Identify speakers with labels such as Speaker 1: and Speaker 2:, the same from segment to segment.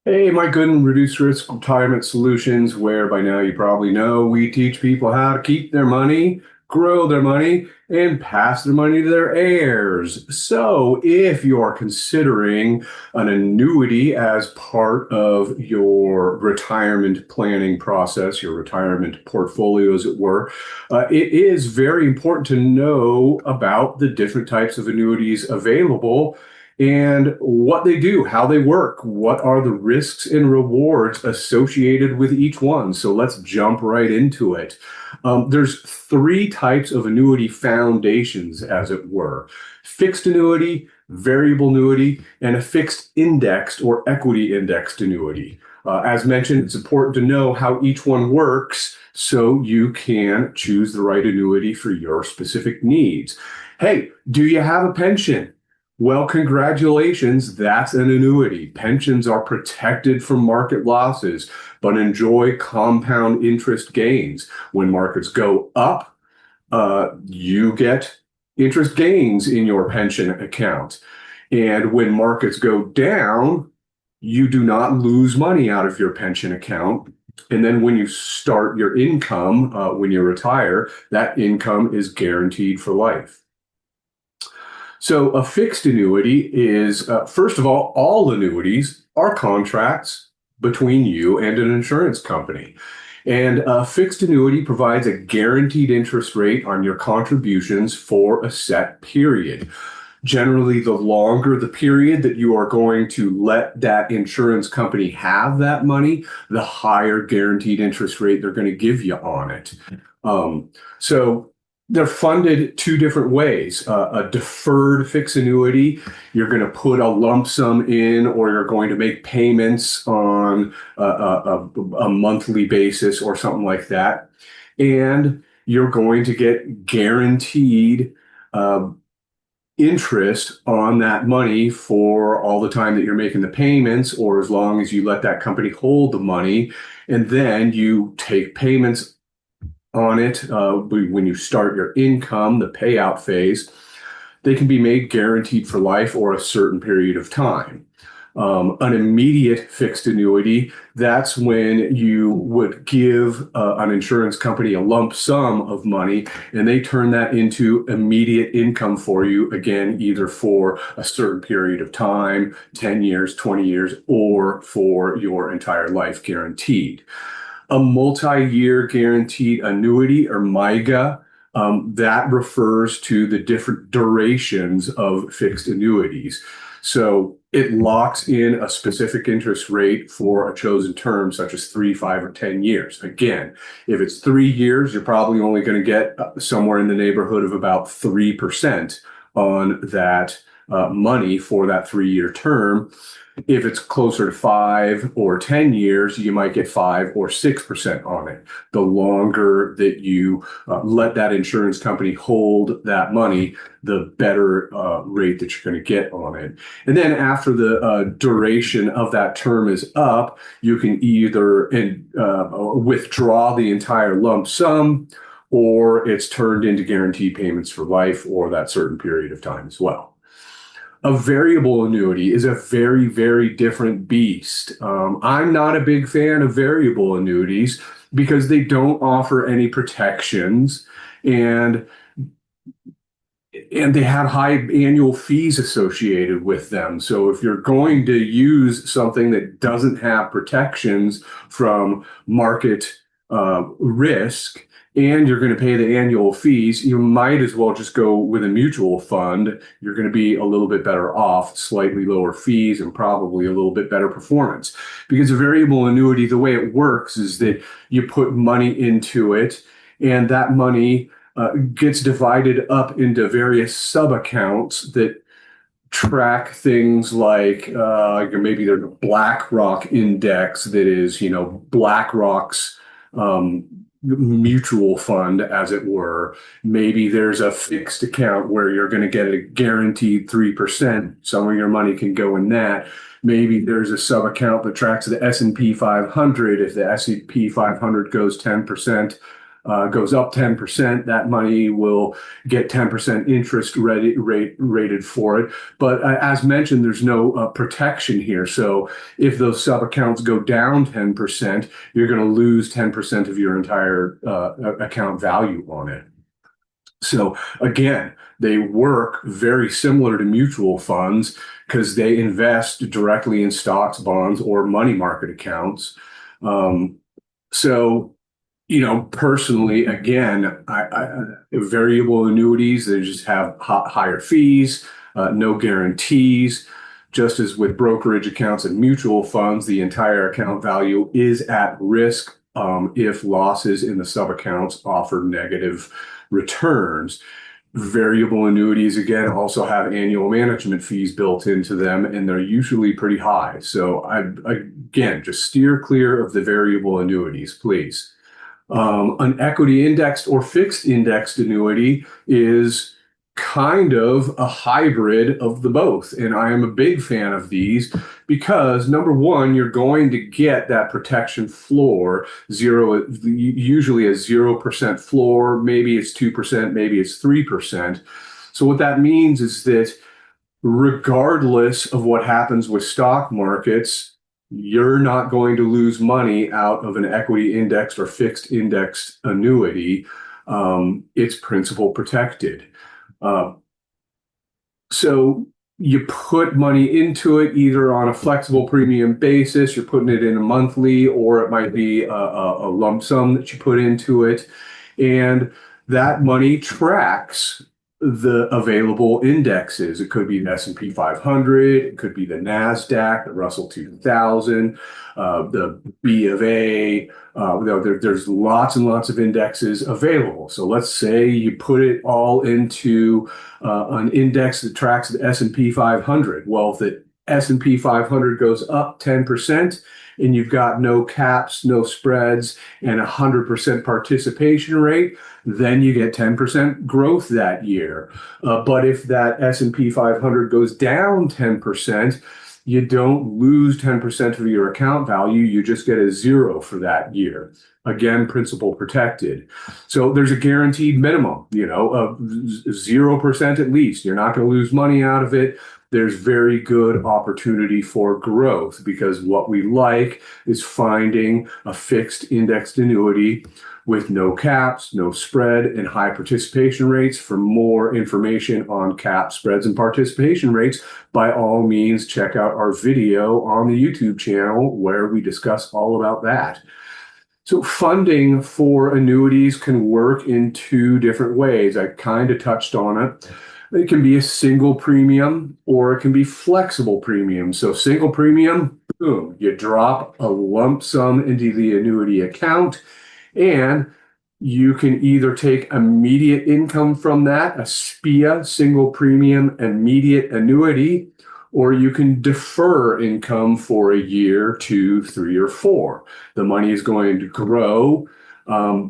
Speaker 1: Hey, my good and reduced risk retirement solutions, where by now you probably know we teach people how to keep their money, grow their money, and pass their money to their heirs. So, if you're considering an annuity as part of your retirement planning process, your retirement portfolio, as it were, it is very important to know about the different types of annuities available and what they do, how they work, what are the risks and rewards associated with each one. So let's jump right into it. There's three types of annuity foundations, as it were: fixed annuity, variable annuity, and a fixed indexed or equity indexed annuity. As mentioned, it's important to know how each one works so you can choose the right annuity for your specific needs. Hey, do you have a pension? Well, congratulations, that's an annuity. Pensions are protected from market losses, but enjoy compound interest gains. When markets go up, you get interest gains in your pension account. And when markets go down, you do not lose money out of your pension account. And then when you start your income, when you retire, that income is guaranteed for life. So a fixed annuity is, first of all annuities are contracts between you and an insurance company. And a fixed annuity provides a guaranteed interest rate on your contributions for a set period. Generally, the longer the period that you are going to let that insurance company have that money, the higher guaranteed interest rate they're going to give you on it. So they're funded two different ways. A deferred fixed annuity, you're going to put a lump sum in, or you're going to make payments on a monthly basis or something like that. And you're going to get guaranteed uh, interest on that money for all the time that you're making the payments, or as long as you let that company hold the money. And then you take payments on it when you start your income, the payout phase. They can be made guaranteed for life or a certain period of time. An immediate fixed annuity, that's when you would give an insurance company a lump sum of money and they turn that into immediate income for you, again, either for a certain period of time, 10 years, 20 years, or for your entire life guaranteed. A multi-year guaranteed annuity, or MIGA, that refers to the different durations of fixed annuities. So it locks in a specific interest rate for a chosen term, such as 3, 5, or 10 years. Again, if it's 3 years, you're probably only going to get somewhere in the neighborhood of about 3% on that money for that 3-year term. If it's closer to 5 or 10 years, you might get 5 or 6% on it. The longer that you let that insurance company hold that money, the better rate that you're going to get on it. And then after the duration of that term is up, you can either withdraw the entire lump sum, or it's turned into guaranteed payments for life or that certain period of time as well. A variable annuity is a very, very different beast. I'm not a big fan of variable annuities because they don't offer any protections, and they have high annual fees associated with them. So if you're going to use something that doesn't have protections from market risk, and you're going to pay the annual fees, you might as well just go with a mutual fund. You're going to be a little bit better off, slightly lower fees, and probably a little bit better performance. Because a variable annuity, the way it works is that you put money into it, and that money gets divided up into various sub accounts that track things like maybe there's a BlackRock index that is, BlackRock's mutual fund, as it were. Maybe there's a fixed account where you're going to get a guaranteed 3%. Some of your money can go in that. Maybe there's a sub account that tracks the S&P 500. If the S&P 500 goes 10%, goes up 10%, that money will get 10% interest rated for it. But as mentioned, there's no protection here. So if those sub accounts go down 10%, you're going to lose 10% of your entire account value on it. So again, they work very similar to mutual funds because they invest directly in stocks, bonds, or money market accounts. So, personally, again, variable annuities, they just have higher fees, no guarantees. Just as with brokerage accounts and mutual funds, the entire account value is at risk if losses in the sub accounts offer negative returns. Variable annuities, again, also have annual management fees built into them, and they're usually pretty high. So again, just steer clear of the variable annuities, please. An equity indexed or fixed indexed annuity is kind of a hybrid of the both. And I am a big fan of these because number one, you're going to get that protection floor, usually a 0% floor, maybe it's 2%, maybe it's 3%. So what that means is that regardless of what happens with stock markets, you're not going to lose money out of an equity indexed or fixed indexed annuity. It's principal protected. So you put money into it either on a flexible premium basis, you're putting it in a monthly, or it might be a lump sum that you put into it. And that money tracks the available indexes. It could be the S&P 500, it could be the NASDAQ, the Russell 2000, the B of A. There's lots and lots of indexes available. So let's say you put it all into an index that tracks the S&P 500. Well, if the S&P 500 goes up 10%, and you've got no caps, no spreads, and 100% participation rate, then you get 10% growth that year. But if that S&P 500 goes down 10%, you don't lose 10% of your account value. You just get a zero for that year. Again, principal protected. So there's a guaranteed minimum, of 0% at least. You're not going to lose money out of it. There's very good opportunity for growth because what we like is finding a fixed indexed annuity with no caps, no spread, and high participation rates. For more information on caps, spreads, and participation rates, by all means, check out our video on the YouTube channel where we discuss all about that. So funding for annuities can work in two different ways. I kind of touched on it. It can be a single premium or it can be flexible premium. So single premium, boom, you drop a lump sum into the annuity account and you can either take immediate income from that, a SPIA, single premium immediate annuity, or you can defer income for a year, 2, 3, or 4. The money is going to grow.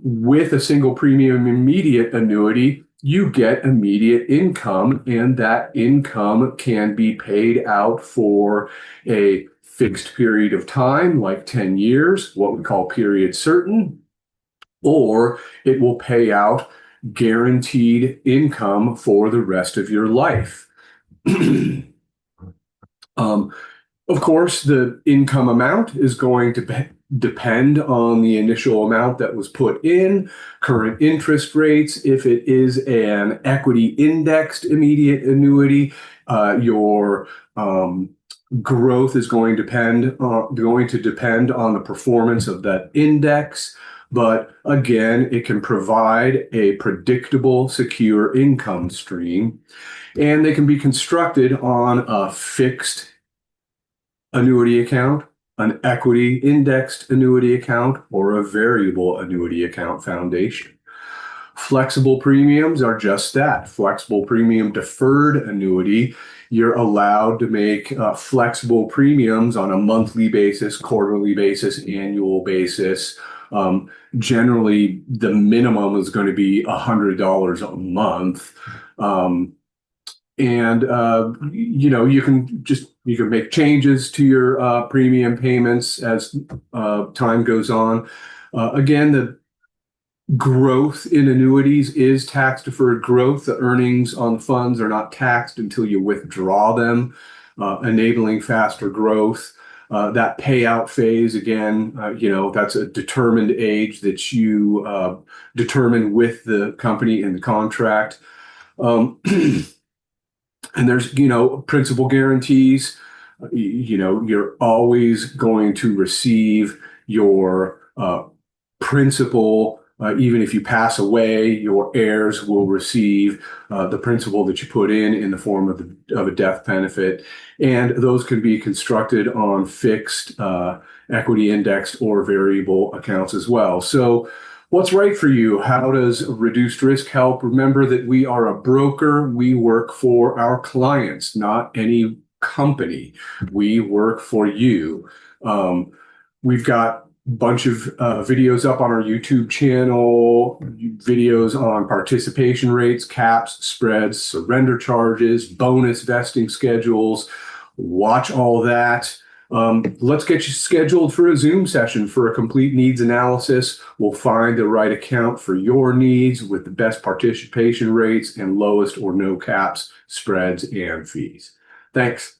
Speaker 1: With a single premium immediate annuity, you get immediate income, and that income can be paid out for a fixed period of time, like 10 years, what we call period certain, or it will pay out guaranteed income for the rest of your life. Of course, the income amount is going to depend on the initial amount that was put in, current interest rates. If it is an equity indexed immediate annuity, your growth is going to depend on the performance of that index. But again, it can provide a predictable, secure income stream, and they can be constructed on a fixed annuity account, an equity indexed annuity account, or a variable annuity account foundation. Flexible premiums are just that. Flexible premium deferred annuity. You're allowed to make flexible premiums on a monthly basis, quarterly basis, annual basis. Generally, the minimum is going to be $100 a month. You can make changes to your premium payments as time goes on. Again, Growth in annuities is tax deferred growth. The earnings on the funds are not taxed until you withdraw them, enabling faster growth. That payout phase, again, that's a determined age that you determine with the company in the contract. Um, and there's, principal guarantees. You're always going to receive your principal. Even if you pass away, your heirs will receive the principal that you put in the form of a death benefit. And those can be constructed on fixed, equity indexed or variable accounts as well. So what's right for you? How does reduced risk help? Remember that we are a broker. We work for our clients, not any company. We work for you. We've got bunch of videos up on our YouTube channel, videos on participation rates, caps, spreads, surrender charges, bonus vesting schedules. Watch all that. Let's get you scheduled for a Zoom session for a complete needs analysis. We'll find the right account for your needs with the best participation rates and lowest or no caps, spreads, and fees. Thanks.